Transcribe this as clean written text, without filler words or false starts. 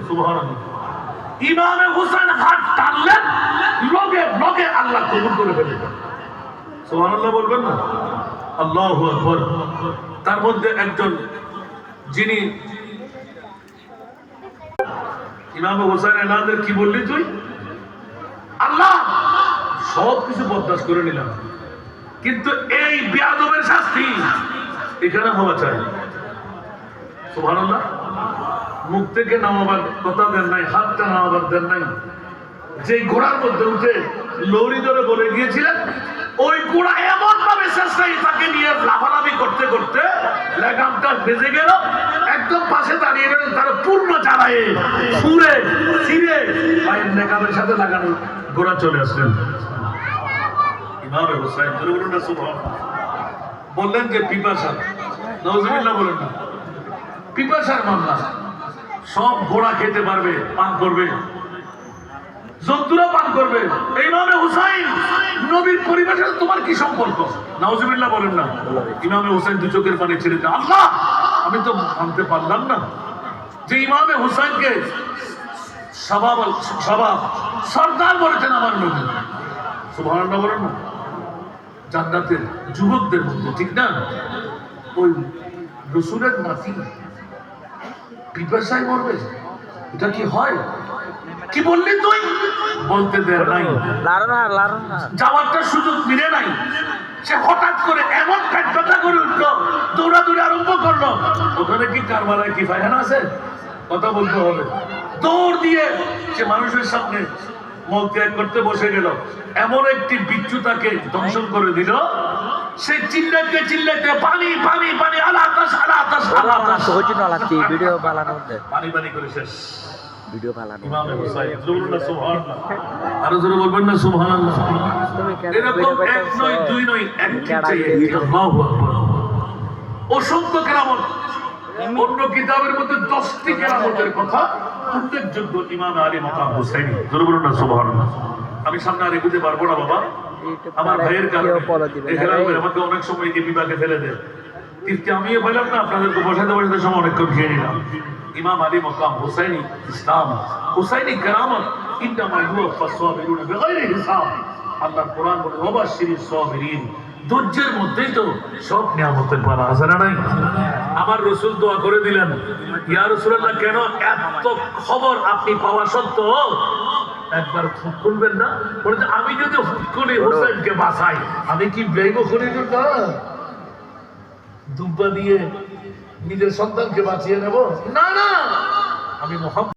সুবহানাল্লাহ। ইমামে হুসাইন হাত টানলেন, লগে লগে আল্লাহ কবুল করে ফেললেন। সুবহানাল্লাহ বলবেন না? আল্লাহু আকবার। তার মধ্যে একজন যিনি ইমামে হুসাইন এলাদের কি বললি তুই? আল্লাহ সব কিছু বরদাস্ত করে নিলাম, কিন্তু এই বেয়াদবের শাস্তি এখানে হওয়া চাই। সুবহানাল্লাহ। মুখ থেকে নামাবার কথা দেন নাই, হাতটা নামাবার দেন নাই। যে ঘোড়ার মধ্যে উঠে লৌরি ধরে বলে গিয়েছিলেন, ওই ঘোড়া এমন ভাবে চেষ্টায় তাকে নিয়ে লাফালাফি করতে করতে লেগামটা বেজে গেল, একদম পাশে দাঁড়িয়ে গেলেন, তার পূর্ণ জ্বালায় সুরে ছিঁড়ে পায়ের লেগামের সাথে লাগানো ঘোড়া চলে আসলেন। ইমামে হুসাইন বলুন না সুবহানাল্লাহ। বললেন যে পিপাসা, নাউজুবিল্লাহ বলেন না, পিপাসার মামলা, সব ঘোড়া খেতে পারবে, পান করবে, জন্তুরা পান করবে। ইমামে হুসাইন নবীর পরিবেশের সাথে তোমার কি সম্পর্ক? নাউজুবিল্লাহ বলেন না। ইমামে হুসাইন দু চোখের পানি ছেড়ে দেন, আল্লাহ আমি তো মানতে পারলাম না যে ইমামে হুসাইনকে সর্দার বলেছেন আমার নবী। সুবহানাল্লাহ বলেন না। জান্নাতের যুবকদের মধ্যে, ঠিক না, ওই রসুলের নাতি পিপাসায় মরবে, এটা কি হয়? কি বললি তুই? বলতে দেয় নাই, যাওয়ারটা সুযোগ মিলে নাই। সে হঠাৎ করে এমন পেট ব্যথা করে উঠলো, দৌড়াদৌড়ি আরম্ভ করলো। ওখানে কি কারবালায় কি ফায়খানা আছে? কথা বলতে হবে। দৌড় দিয়ে সে মানুষের সামনে মল ত্যাগ করতে বসে গেল। এমন একটি বিচ্ছু তাকে দংশন করে দিল, সে চিল্লাইতে চিল্লাইতে পানি পানি পানি, আলা আতাশ আলা আতাশ আলা আতাশ, ভিডিও বানানোর পানি পানি করে শেষ। ভিডিও বানানো। ইমামে হুসাইন বলুন না সুবহানাল্লাহ। আরো জোরে বলবেন না সুবহানাল্লাহ। এরকম এক নয় দুই নয়, এক চাই। আল্লাহু আকবার। অসংখ্য কেরামত, অন্য কিতাবের মধ্যে 10টি কেরামতের কথা উল্লেখযোগ্য ইমাম আলী মাকাম হুসাইনি। জোরে বলুন না সুবহানাল্লাহ। আমি সামনে আর এগোতে পারবো না বাবা, আমার ভাইয়ের কারণে আমাকে অনেক সময় এই বিভাগে ফেলে দেয়। কিন্তু আমিও বললাম না, আপনাদেরকে বসাতে বসাতে সময় অনেকক্ষণ খেয়ে নিলাম। ইমাম আলী মাকাম হুসাইনি ইসলাম, হুসাইনি কেরামত, ইন্নামা ইউওয়াফাস সাবিরুনা বিগাইরি হিসাব। আল্লাহর কোরআন বলে ওয়াবাশশিরিস সাবিরিন, ধৈর্যের মধ্যেই তো সব নিয়ামতের পারা আছে না নাই? আমার রাসূল দোয়া করে দিলেন, ইয়া রাসূলুল্লাহ কেন এত খবর আপনি পাওয়া সত্ত্বেও একবার ফুট খুলবেন না? বলে আমি যদি ফুট খুলি হুসাইনকে বাঁচাই, আমি কি বেইব খুলি না? দুব্বা দিয়ে নিজের সন্তানকে বাঁচিয়ে নেব? না না, আমি মুহাম্মদ